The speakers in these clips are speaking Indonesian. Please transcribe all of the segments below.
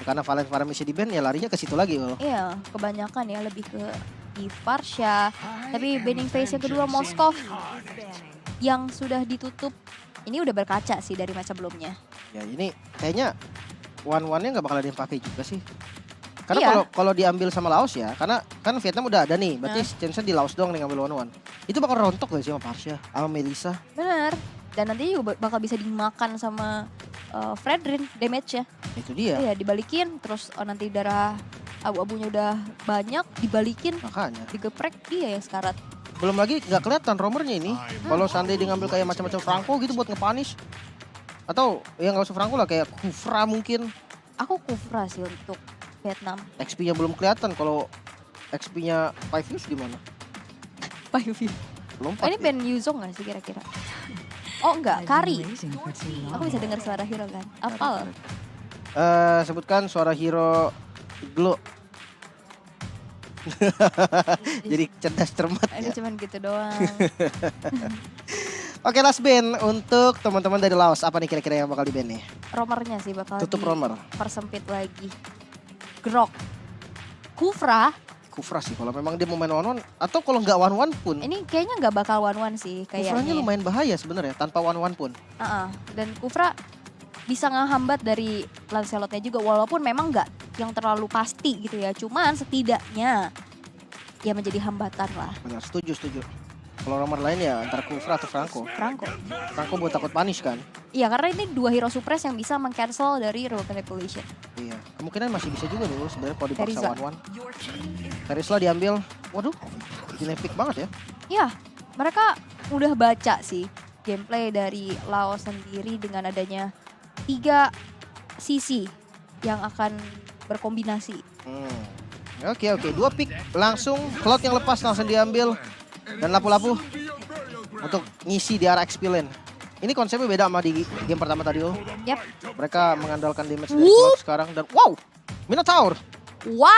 Karena Valen bisa di ban ya larinya ke situ lagi loh. Iya, kebanyakan ya lebih ke di Varsha. Tapi banning phase yang kedua Moskov yang sudah ditutup. Ini udah berkaca sih dari match sebelumnya. Ya ini kayaknya one-one-nya nggak bakal ada yang pakai juga sih. Karena Iya. kalau diambil sama Laos ya, karena kan Vietnam udah ada nih, berarti chance-nya di Laos doang nih ngambil one-one. Itu bakal rontok gak sih sama Varsha, sama Melissa? Bener. Dan nanti juga bakal bisa dimakan sama Fredrin damage-nya. Itu dia. Iya, dibalikin terus nanti darah abu-abunya udah banyak, dibalikin, Makanya. digeprek, dia yang sekarat. Belum lagi nggak kelihatan romernya ini. Kalau seandainya dia ngambil kayak macam-macam Franco gitu buat nge-punish. Atau ya nggak usah Franco lah, kayak Kufra mungkin. Aku Kufra sih untuk Vietnam. XP-nya belum kelihatan, kalau XP-nya 5 views gimana? Lompat Ini ya. band Yuzong gak sih kira-kira? Oh enggak, Kari. Aku bisa dengar suara hero kan? Apal. Sebutkan suara hero Glow. Jadi cerdas cermat Ini ya. cuman gitu doang. Oke, last band untuk teman-teman dari Laos. Apa nih kira-kira yang bakal di band nih? Romernya sih bakal Tutup romer. persempit lagi. Grok. Kufra, Kufra sih kalau memang dia mau main one-one. Atau kalau nggak one-one pun. ini kayaknya nggak bakal one-one sih Kufranya kayaknya. lumayan bahaya sebenarnya tanpa one-one pun. Dan Kufra bisa ngehambat dari Lancelotnya juga. Walaupun memang nggak yang terlalu pasti gitu ya. Cuman setidaknya ya menjadi hambatan lah. Benar, setuju. Kalau romer lain ya antara Kufra atau Franco. Franco buat takut punish kan? Iya karena ini dua hero suppress yang bisa meng-cancel dari Rogue Manipulation. Iya, kemungkinan masih bisa juga dulu sebenarnya kalau dipaksa Terizla. one-one. Terizla diambil. Waduh, dinepik banget ya. Ya, mereka udah baca sih gameplay dari Laos sendiri dengan adanya 3 sisi yang akan berkombinasi. Oke, 2 pick langsung, Cloud yang lepas langsung diambil. Dan lapu-lapu untuk ngisi di arah XP lane. Ini konsepnya beda sama di game pertama tadi loh. Yap. Mereka mengandalkan damage dari Cloud sekarang dan wow, Minotaur.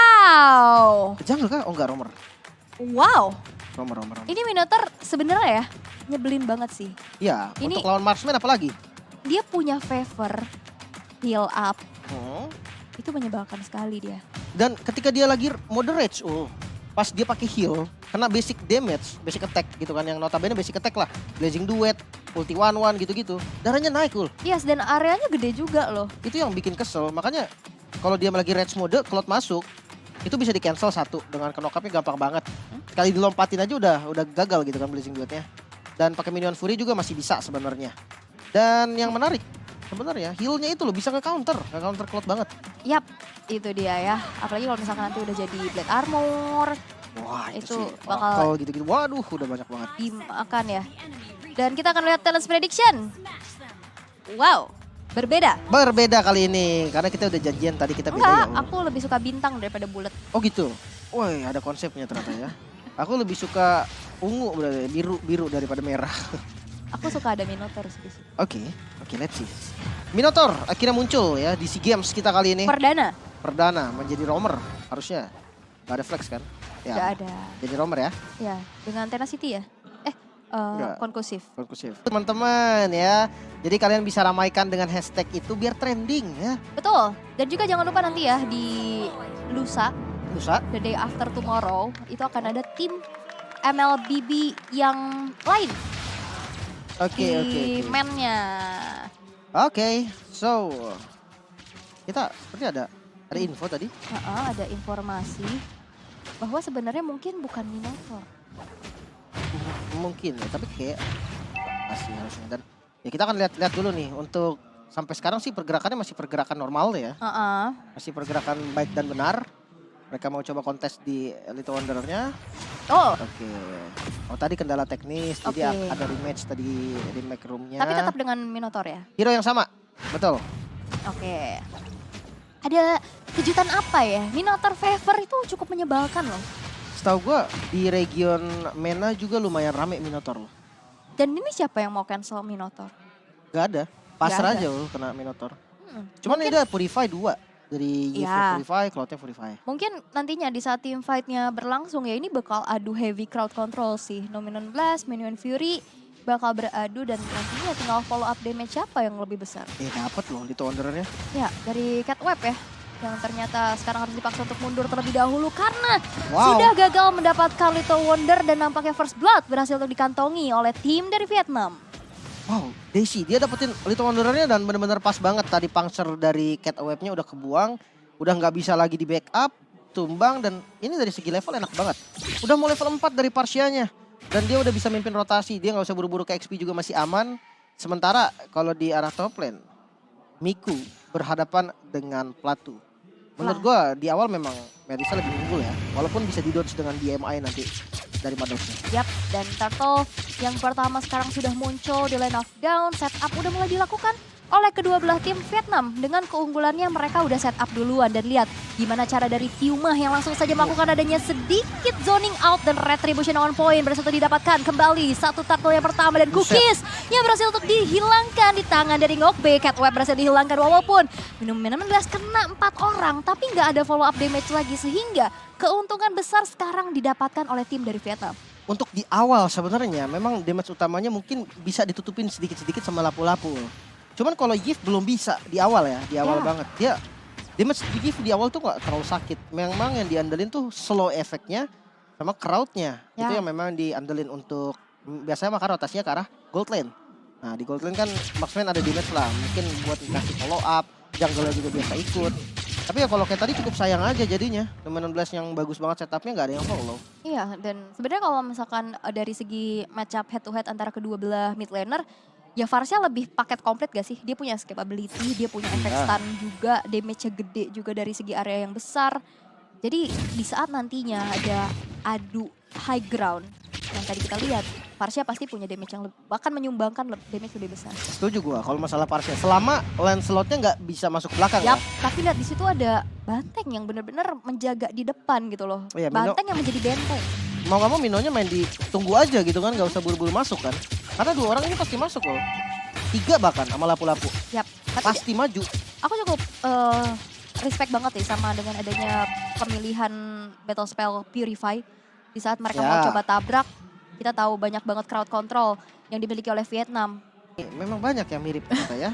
Wow. Ke jungle kah? Oh enggak, romer. Wow. Romer. Ini Minotaur sebenarnya ya nyebelin banget sih. Iya, Ini- untuk lawan marksman apalagi? Dia punya favor heal up. Hmm. Itu menyebalkan sekali dia. Dan ketika dia lagi mode rage, pas dia pakai heal, kena basic damage, basic attack gitu kan, yang notabene basic attack lah, blazing duet, ulti one gitu, darahnya naik Yes, dan areanya gede juga loh. Itu yang bikin kesel, makanya kalau dia lagi rage mode, Cloud masuk, itu bisa di cancel satu dengan knock-up-nya gampang banget. Sekali dilompatin aja udah gagal gitu kan blazing duetnya. Dan pakai minion fury juga masih bisa sebenarnya. Dan yang menarik sebenarnya heal-nya itu loh bisa nge-counter Cloud banget. Yap, itu dia ya. Apalagi kalau misalkan nanti udah jadi Blade Armor, Wah itu Itu sih, bakal- Oracle gitu-gitu. Waduh udah banyak banget. dimakan ya. Dan kita akan lihat talent prediction. Wow, berbeda. Berbeda kali ini, karena kita udah janjian tadi kita beda Enggak, ya. aku lebih suka bintang daripada bulat. Oh gitu. Woi ada konsepnya ternyata ya. Aku lebih suka ungu berarti, biru daripada merah. Aku suka ada Minotaur sih di situ. Oke, let's see. Minotaur akhirnya muncul ya di SEA Games kita kali ini. Perdana, Menjadi romer harusnya. Gak ada flex kan? Ya, nggak ada. jadi romer ya. Ya, dengan Tenacity ya. Nggak. Konklusif. Fokusif. Teman-teman ya. Jadi kalian bisa ramaikan dengan hashtag itu biar trending ya. Betul. Dan juga jangan lupa nanti ya di lusa, Lusa. the day after tomorrow, itu akan ada tim MLBB yang lain Oke. di man-nya. Oke, so kita seperti ada info tadi. Ada informasi bahwa sebenarnya mungkin bukan Minotaur. Mungkin ya, tapi kayak masih harusnya. Dan ya kita akan lihat dulu nih untuk sampai sekarang sih pergerakannya masih pergerakan normal ya. Masih pergerakan baik dan benar. Mereka mau coba kontes di Elite Wanderer-nya. Oh, Oke. Oh tadi kendala teknis, jadi Oke. ada rematch tadi remake room-nya. tapi tetap dengan Minotaur ya. hero yang sama. Betul. Oke. Ada kejutan apa ya? Minotaur favor itu cukup menyebalkan loh. Setahu gua di region MENA juga lumayan rame Minotaur loh. Dan ini siapa yang mau cancel Minotaur? Gak ada. Pasrah Nggak ada. aja loh kena Minotaur. Cuman Mungkin- ini ada Purify 2. Dari Ya. Yves Purify, Cloud-nya Purify. Mungkin nantinya di saat team fight-nya berlangsung ya ini bakal adu heavy crowd control sih. Nominon Blast, Minion Fury bakal beradu dan nantinya tinggal follow up damage siapa yang lebih besar. Dapat loh di Wanderer-nya. Ya, dari Cat Web ya. yang ternyata sekarang harus dipaksa untuk mundur terlebih dahulu karena Wow. sudah gagal mendapatkan Little Wonder dan nampaknya First Blood berhasil untuk dikantongi oleh tim dari Vietnam. Wow, Daisy dia dapetin Little Wanderer-nya dan bener-bener pas banget. Tadi puncture dari Cat Web-nya udah kebuang, udah nggak bisa lagi di backup, tumbang, dan ini dari segi level enak banget. Udah mau level 4 dari Parsianya, dan dia udah bisa mimpin rotasi, dia nggak usah buru-buru ke XP juga masih aman. Sementara kalau di arah top lane, Miku berhadapan dengan Platu. Menurut gua di awal memang Melissa lebih unggul ya, walaupun bisa di-dodge dengan DMI nanti dari Madosnya. Yap, dan Turtle yang pertama sekarang sudah muncul di line of down, setup udah mulai dilakukan oleh kedua belah tim Vietnam. Dengan keunggulannya mereka udah setup duluan dan lihat gimana cara dari Tiumah yang langsung saja melakukan adanya sedikit zoning out dan retribution on point berhasil didapatkan kembali. Satu turtle yang pertama dan Cookies yang berhasil untuk dihilangkan di tangan dari Ngokbe. Catweb berhasil dihilangkan walaupun minum 16 kena 4 orang tapi nggak ada follow up damage lagi sehingga keuntungan besar sekarang didapatkan oleh tim dari Vietnam. Untuk di awal sebenarnya memang damage utamanya mungkin bisa ditutupin sedikit-sedikit sama lapu-lapu. Cuman kalau Yif belum bisa di awal ya, di awal banget. Dia damage di Yif di awal tuh gak terlalu sakit. Memang yang diandelin tuh slow efeknya sama crowdnya. Itu yang memang diandelin untuk biasanya maka rotasinya ke arah gold lane. Nah di gold lane kan marksman ada damage lah. Mungkin buat dikasih follow up, jungle juga biasa ikut. Tapi ya kalau kayak tadi cukup sayang aja jadinya. 16 yang bagus banget setupnya gak ada yang follow. Iya, dan sebenarnya kalau misalkan dari segi matchup head to head antara kedua belah mid laner, ya Varsnya lebih paket komplit gak sih? Dia punya escapability, dia punya efek stun juga, damage-nya gede juga dari segi area yang besar. Jadi di saat nantinya ada adu high ground yang tadi kita lihat, Varsnya pasti punya damage yang bahkan menyumbangkan damage lebih besar. Setuju gua kalau masalah Parsia. Selama lane slotnya nggak bisa masuk belakang Yap, ya. tapi lihat di situ ada Banteng yang benar-benar menjaga di depan gitu loh. Oh iya, Mino- Banteng yang menjadi benteng. Mau gak mau Minonya main di tunggu aja gitu kan, gak usah buru-buru masuk kan. Karena dua orang ini pasti masuk loh. 3 bahkan sama lapu-lapu. Yap, tapi Pasti maju. aku cukup respect banget ya sama dengan adanya pemilihan battle spell Purify. Di saat mereka mau coba tabrak, kita tahu banyak banget crowd control yang dimiliki oleh Vietnam. Memang banyak yang mirip ternyata ya.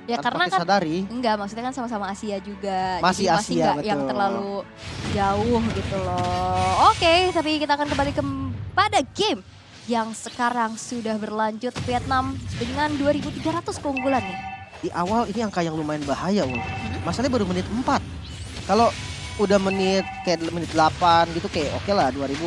Ya Tanpa karena kan disadari. enggak, maksudnya kan sama-sama Asia juga. Masih Jadi Asia, nggak yang betul. terlalu jauh gitu loh. Oke, tapi kita akan kembali pada game yang sekarang sudah berlanjut. Vietnam dengan 2.300 keunggulan nih. Di awal ini angka yang lumayan bahaya loh. Masalahnya baru menit 4. Kalau udah menit kayak menit 8 gitu kayak oke lah 2000.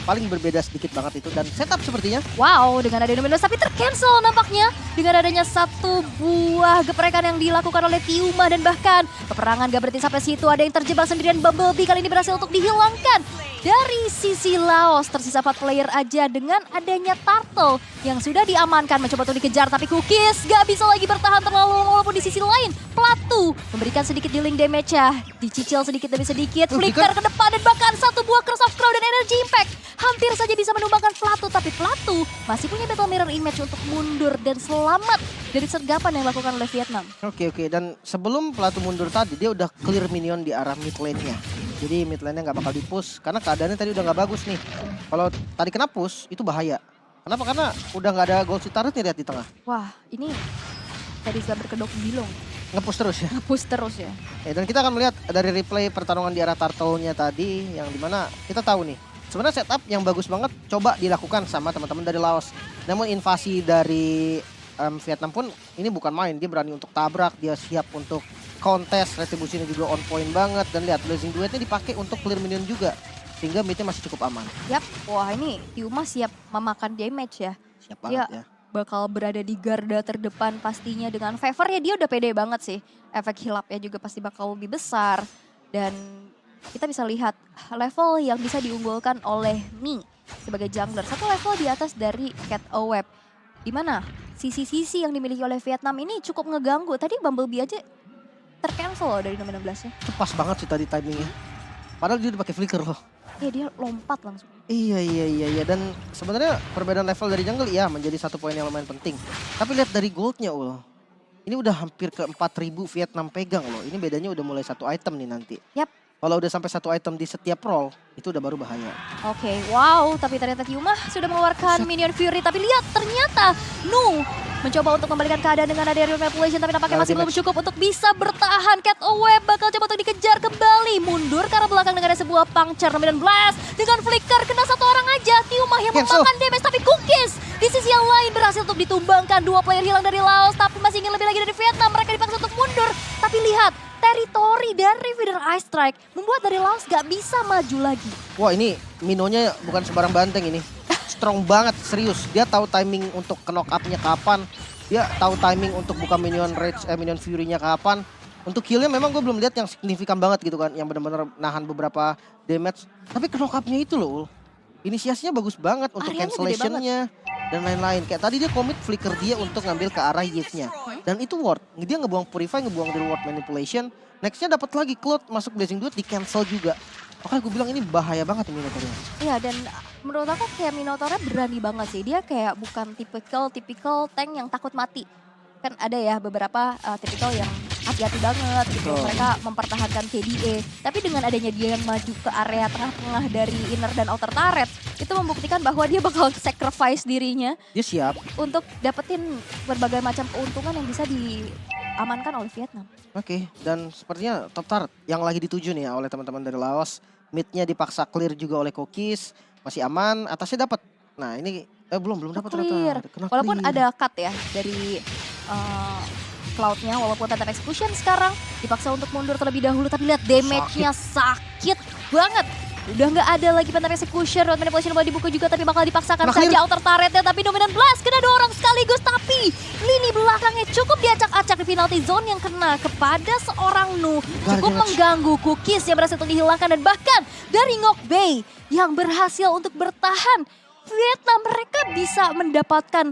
Paling berbeda sedikit banget itu dan setup sepertinya. Wow, dengan adanya Dominos tapi tercancel nampaknya. Dengan adanya satu buah geprekan yang dilakukan oleh Tiumah dan bahkan peperangan gak berhenti sampai situ. Ada yang terjebak sendirian, Bumblebee kali ini berhasil untuk dihilangkan. Dari sisi Laos tersisa 4 player aja dengan adanya Turtle yang sudah diamankan mencoba untuk dikejar. Tapi Cookies gak bisa lagi bertahan terlalu lama walaupun di sisi lain Platu memberikan sedikit dealing damage-nya. Dicicil sedikit demi sedikit, flicker ke depan dan bahkan satu buah Curse of Crow dan Energy Impact. Hampir saja bisa menumbangkan Platu, tapi Platu masih punya Battle Mirror Image untuk mundur dan selamat dari sergapan yang dilakukan oleh Vietnam. Oke, dan sebelum Platu mundur tadi dia udah clear minion di arah mid lane-nya. Jadi mid lane-nya nggak bakal di-push karena keadaannya tadi udah nggak bagus nih. Kalau tadi kena push itu bahaya. Kenapa? Karena udah nggak ada gold turret nih lihat di tengah. Wah, ini tadi sudah berkedok bilong. Nge-push terus ya. Nge-push terus ya. Dan kita akan melihat dari replay pertarungan di arah Turtle-nya tadi yang dimana kita tahu nih. Sebenarnya setup yang bagus banget coba dilakukan sama teman-teman dari Laos. Namun invasi dari Vietnam pun ini bukan main. Dia berani untuk tabrak, dia siap untuk kontes, retribusinya juga on point banget. Dan lihat Blazing Duetnya dipakai untuk clear minion juga. Sehingga midnya masih cukup aman. Yap, wah ini Tiumah siap memakan damage ya. Siap banget ya. Bakal berada di garda terdepan pastinya dengan favor ya dia udah pede banget sih. Efek hilapnya juga pasti bakal lebih besar. Dan kita bisa lihat level yang bisa diunggulkan oleh Mi sebagai jungler. Satu level di atas dari Cat Web. Dimana sisi-sisi yang dimiliki oleh Vietnam ini cukup ngeganggu. Tadi Bumblebee aja tercancel loh dari nomor 16 nya. Itu pas banget sih tadi timingnya. Padahal dia udah pakai flicker loh. Iya dia lompat langsung. Iya. Dan sebenarnya perbedaan level dari jungle ya menjadi satu poin yang lumayan penting. Tapi lihat dari goldnya Ul. Ini udah hampir ke 4.000 Vietnam pegang loh. Ini bedanya udah mulai 1 item nih nanti. Yap. Kalau udah sampai 1 item di setiap roll, itu udah baru bahaya. Oke, wow. Tapi ternyata Tiumah sudah mengeluarkan Minion Fury. Tapi lihat ternyata Nu mencoba untuk membalikan keadaan dengan ada aerial manipulation. Tapi nampaknya masih belum cukup untuk bisa bertahan. Cat Web bakal coba untuk dikejar. mundur ke arah belakang dengan ada sebuah puncture Dominant Blast. Dengan flicker kena satu orang aja, Tiumah yang Cancel. memakan damage, tapi Cookies di sisi yang lain berhasil untuk ditumbangkan. 2 player hilang dari Laos, tapi masih ingin lebih lagi dari Vietnam. Mereka dipaksa untuk mundur, tapi lihat teritori dari Feeder Ice Strike membuat dari Laos gak bisa maju lagi. Wah ini Minonya bukan sembarang banteng ini. Strong banget, serius. Dia tahu timing untuk knock up-nya kapan. Dia tahu timing untuk buka minion rage, minion fury-nya kapan. Untuk kill-nya memang gue belum lihat yang signifikan banget gitu kan. Yang benar-benar nahan beberapa damage. Tapi knock up-nya itu loh. Inisiasinya bagus banget untuk Areanya gede cancellation-nya dan lain-lain. Kayak tadi dia commit flicker dia untuk ngambil ke arah Yves-nya. Dan itu worth. Dia ngebuang Purify, ngebuang reward manipulation. Next-nya dapat lagi Cloud masuk Blazing Duet di cancel juga. Makanya gue bilang ini bahaya banget nih Minotaurnya. Iya, dan menurut aku kayak Minotaurnya berani banget sih. Dia kayak bukan tipikal tank yang takut mati. Kan ada ya beberapa tipikal yang hati-hati banget gitu. Betul. Mereka mempertahankan KDA. Tapi dengan adanya dia yang maju ke area tengah-tengah dari inner dan outer turret, itu membuktikan bahwa dia bakal sacrifice dirinya Dia siap. untuk dapetin berbagai macam keuntungan yang bisa diamankan oleh Vietnam. Oke, dan sepertinya top turret yang lagi dituju nih ya oleh teman-teman dari Laos. Mid-nya dipaksa clear juga oleh Cookies. Masih aman, atasnya dapat. Nah ini belum dapat Clear. ternyata. Kena Walaupun clear. ada cut ya dari Cloud-nya, walaupun Thunder Execution sekarang dipaksa untuk mundur terlebih dahulu, tapi lihat damage-nya sakit banget. Udah nggak ada lagi Thunder Execution, Road Manipulation boleh dibuka juga tapi bakal dipaksakan Terakhir. saja outer turret-nya, tapi Dominant Blast kena 2 orang sekaligus, tapi lini belakangnya cukup diacak-acak di penalty zone yang kena kepada seorang Nu. Cukup Damage. mengganggu Cookies yang berhasil untuk dihilangkan dan bahkan dari Ngoc Bay yang berhasil untuk bertahan. Vietnam mereka bisa mendapatkan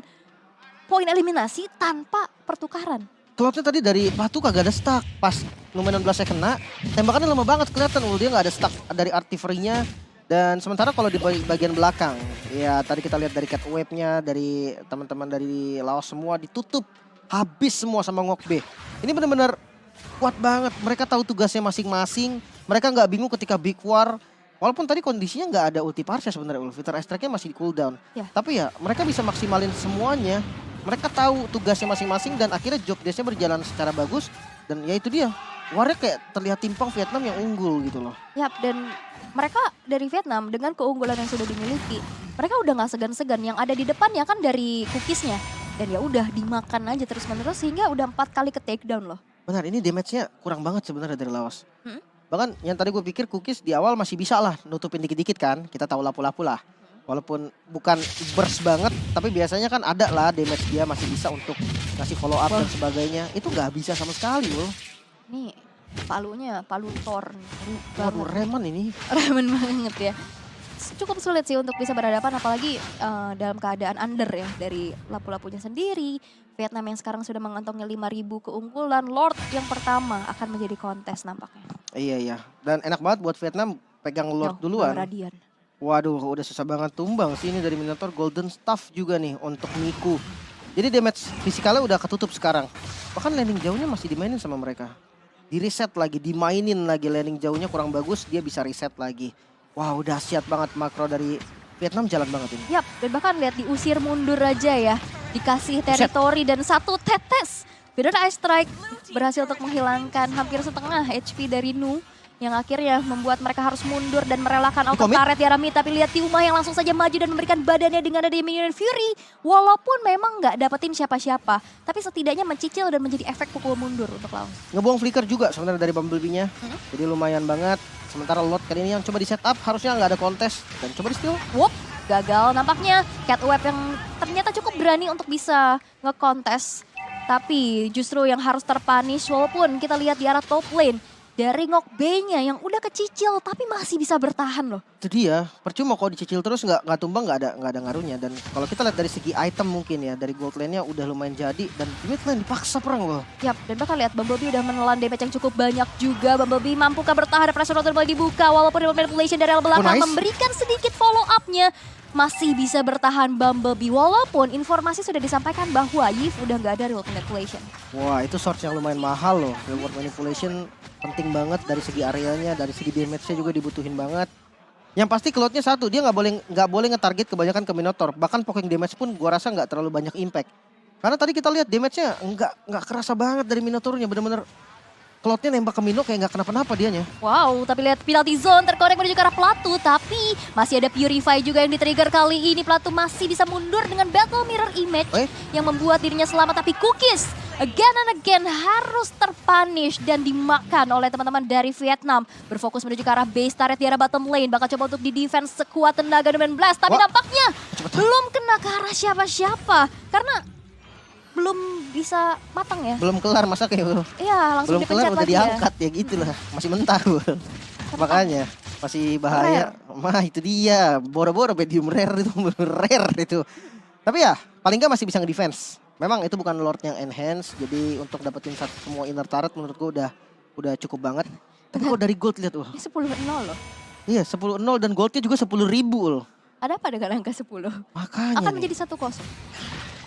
poin eliminasi tanpa pertukaran. Cloud-nya tadi dari batu kagak ada stuck. Pas Luminan Blast-nya kena, tembakannya lama banget kelihatan. Dia nggak ada stuck dari artillery-nya. Dan sementara kalau di bagian belakang, ya tadi kita lihat dari cat wave-nya, dari teman-teman dari Laos semua ditutup. Habis semua sama Ngoc Bay. Ini benar-benar kuat banget. Mereka tahu tugasnya masing-masing. Mereka nggak bingung ketika Big War. Walaupun tadi kondisinya nggak ada ulti Parsia sebenarnya. Feeder Ice Strike-nya masih di cooldown. Ya. Tapi ya mereka bisa maksimalin semuanya. Mereka tahu tugasnya masing-masing dan akhirnya job desk-nya berjalan secara bagus. Dan ya itu dia, warnya kayak terlihat timpang Vietnam yang unggul gitu loh. Yap, dan mereka dari Vietnam dengan keunggulan yang sudah dimiliki, mereka udah nggak segan-segan. Yang ada di depannya kan dari Cookies-nya. Dan ya udah dimakan aja terus-menerus sehingga udah 4 kali ke takedown loh. Benar, ini damage-nya kurang banget sebenarnya dari Laos. Hmm? Bahkan yang tadi gue pikir Cookies di awal masih bisa lah nutupin dikit-dikit kan. Kita tahu lapu-lapu lah. Walaupun bukan burst banget, tapi biasanya kan ada lah damage dia masih bisa untuk ngasih follow up dan sebagainya. Itu nggak bisa sama sekali loh. Nih, palu Thor. Waduh, Reman ini. Remen banget ya. Cukup sulit sih untuk bisa berhadapan apalagi dalam keadaan under ya dari lapu-lapunya sendiri. Vietnam yang sekarang sudah mengantongi 5.000 keunggulan. Lord yang pertama akan menjadi kontes nampaknya. Iya. Dan enak banget buat Vietnam pegang Lord duluan. Radian. Waduh, udah susah banget tumbang sih ini dari Minotaur. Golden Staff juga nih untuk Miku. Jadi damage fisikalnya udah ketutup sekarang. Bahkan landing jauhnya masih dimainin sama mereka. Di reset lagi, dimainin lagi landing jauhnya kurang bagus, dia bisa reset lagi. Wow, dahsyat banget makro dari Vietnam, jalan banget ini. Yap, dan bahkan lihat diusir mundur aja ya. Dikasih teritori dan 1 tetes. Feeder Ice Strike berhasil untuk menghilangkan hampir setengah HP dari Nu. Yang akhirnya membuat mereka harus mundur dan merelakan auto turret di arah mid. Tapi lihat Tiumah yang langsung saja maju dan memberikan badannya dengan ada Minion Fury. Walaupun memang nggak dapetin siapa-siapa. Tapi setidaknya mencicil dan menjadi efek pukul mundur untuk Laos. Ngebuang flicker juga sebenarnya dari Bumblebee-nya. Jadi lumayan banget. Sementara Lord kali ini yang coba di setup harusnya nggak ada kontes. Dan coba di steal. Whoop, gagal nampaknya. Cat Web yang ternyata cukup berani untuk bisa ngekontes. Tapi justru yang harus terpunish walaupun kita lihat di arah top lane. Dari Ngoc Bay-nya yang udah kecicil tapi masih bisa bertahan loh. Itu dia, percuma kalau dicicil terus nggak tumbang nggak ada ngaruhnya. Dan kalau kita lihat dari segi item mungkin ya, dari gold lane-nya udah lumayan jadi dan di mid lane dipaksa perang loh. Yap, dan bahkan lihat Bumblebee udah menelan damage yang cukup banyak juga. Bumblebee mampukah bertahan, pressure rotor boleh dibuka walaupun manipulation dari arah belakang nice. memberikan sedikit follow up-nya. Masih bisa bertahan Bumblebee walaupun informasi sudah disampaikan bahwa Yves udah nggak ada reward manipulation. Wah, itu source yang lumayan mahal loh. Reward manipulation penting banget dari segi areanya, dari segi damage-nya juga dibutuhin banget. Yang pasti Cloud-nya satu, dia nggak boleh nge-target kebanyakan ke Minotaur. Bahkan poking damage pun gua rasa nggak terlalu banyak impact. Karena tadi kita lihat damage-nya nggak kerasa banget dari Minotaurnya, bener-bener Cloud-nya nembak ke Mino kayak nggak kenapa-napa dianya. Wow, tapi lihat penalty zone terkonek menuju ke arah Platu. Tapi masih ada Purify juga yang di-trigger kali ini. Platu masih bisa mundur dengan Battle Mirror Image yang membuat dirinya selamat. Tapi Cookies again and again harus terpunish dan dimakan oleh teman-teman dari Vietnam. Berfokus menuju ke arah base turret di arah bottom lane. Bakal coba untuk di-defense sekuat tenaga dengan blast. Tapi nampaknya belum kena ke arah siapa-siapa. Karena belum bisa matang ya. Belum kelar masa kayak Iya, langsung belum dipencet kelar udah lagi ya. diangkat ya gitu lah. Masih mentah Bul. Makanya masih bahaya. Mah itu dia. Boro-boro medium rare itu. Rare itu. Tapi ya paling nggak masih bisa nge-defense. Memang itu bukan Lord yang enhance. Jadi untuk dapetin semua inner turret menurut gue udah cukup banget. Tapi kalau dari gold lihat Ini 10-0 loh. Iya 10-0 dan goldnya juga 10.000 loh. Ada apa dengan angka 10? Makanya Akan nih. menjadi 1-0.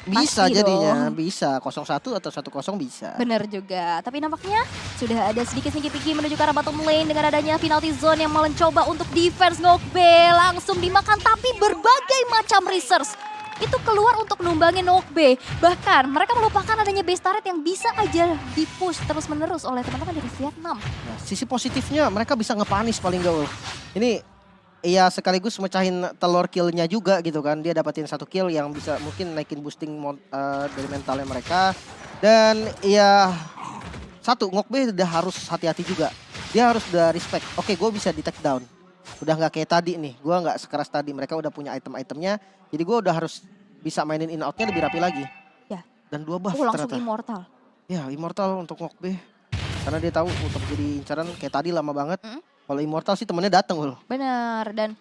Bisa Pasti jadinya, dong. bisa 0-1 atau 1-0 bisa. Bener juga, tapi nampaknya sudah ada sedikit pikir menuju ke arah bottom lane dengan adanya penalty zone yang mencoba untuk defense Ngokbe. Langsung dimakan, tapi berbagai macam resource itu keluar untuk numbangin Ngokbe. Bahkan mereka melupakan adanya base turret yang bisa aja di-push terus-menerus oleh teman-teman dari Vietnam. Nah, sisi positifnya mereka bisa ngepanis paling gak. Ini ya sekaligus mecahin telur killnya juga gitu kan. Dia dapetin 1 kill yang bisa mungkin naikin boosting dari mentalnya mereka. Dan ya satu, Ngokbe udah harus hati-hati juga. Dia harus udah respect. Oke, gue bisa di take down. Udah nggak kayak tadi nih. Gue nggak sekeras tadi. Mereka udah punya item-itemnya. Jadi gue udah harus bisa mainin in outnya lebih rapi lagi. Ya. Dan 2 buff Langsung ternyata. immortal. Ya immortal untuk Ngokbe. Karena dia tahu untuk jadi incaran kayak tadi lama banget. Kalau immortal sih temennya dateng loh. Benar, dan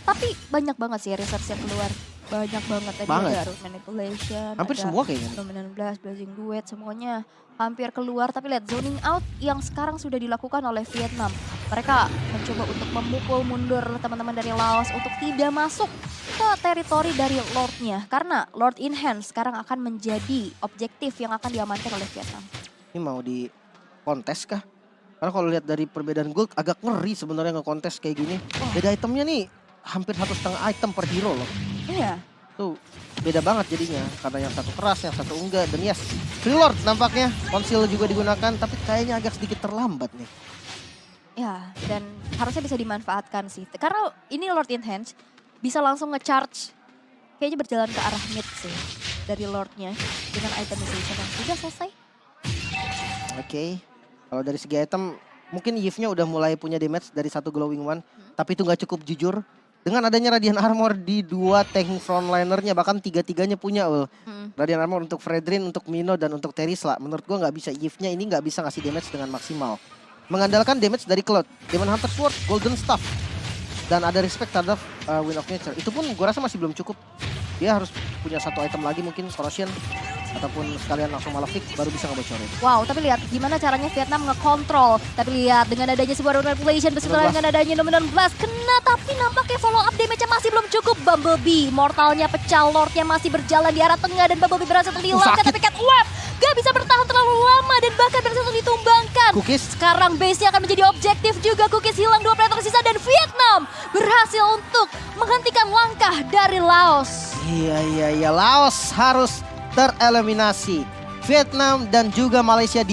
tapi banyak banget sih research yang keluar. Banyak banget. Tadi ada root manipulation. Hampir ada semua kayaknya. Dominant Blast, Blazing Duet, semuanya hampir keluar. Tapi lihat zoning out yang sekarang sudah dilakukan oleh Vietnam. Mereka mencoba untuk memukul mundur teman-teman dari Laos untuk tidak masuk ke teritori dari Lordnya. Karena Lord in Hand sekarang akan menjadi objektif yang akan diamankan oleh Vietnam. Ini mau di kontes kah? Karena kalau lihat dari perbedaan gold agak ngeri sebenarnya nge-kontes kayak gini. Beda itemnya nih hampir 1,5 item per hero loh. Iya. Tuh beda banget jadinya. Karena yang satu keras, yang satu enggak. Dan yes, Free Lord nampaknya. Konsil juga digunakan tapi kayaknya agak sedikit terlambat nih. Ya, dan harusnya bisa dimanfaatkan sih. Karena ini Lord in Hand bisa langsung nge-charge. Kayaknya berjalan ke arah mid sih dari Lordnya. Dengan itemization yang sudah selesai. Oke. Kalau dari segi item, mungkin Yves-nya udah mulai punya damage dari 1 Glowing One. Tapi itu nggak cukup jujur. Dengan adanya Radiant Armor di 2 tank frontlinernya, bahkan 3-3-nya punya loh. Radiant Armor untuk Fredrin, untuk Mino, dan untuk Terisla. Menurut gua nggak bisa, Yves-nya ini nggak bisa ngasih damage dengan maksimal. Mengandalkan damage dari Cloud, Demon Hunter Sword, Golden Staff. Dan ada respect terhadap Wind of Nature. Itu pun gua rasa masih belum cukup. Dia harus punya 1 item lagi mungkin, Corrosion. Ataupun sekalian langsung Malefic baru bisa ngebocorin. Wow, tapi lihat gimana caranya Vietnam ngekontrol. Tapi lihat dengan adanya sebuah road manipulation beserta dengan adanya Dominant Blast kena, tapi nampaknya follow up damage-nya masih belum cukup. Bumblebee, mortalnya pecah, Lordnya masih berjalan di arah tengah dan Bumblebee berhasil dihilangkan. Tapi Cat Web gak bisa bertahan terlalu lama dan bahkan berhasil ditumbangkan. Cookies. Sekarang base-nya akan menjadi objektif juga. Cookies hilang 2 player tersisa dan Vietnam berhasil untuk menghentikan langkah dari Laos. Iya, Laos harus tereliminasi. Vietnam dan juga Malaysia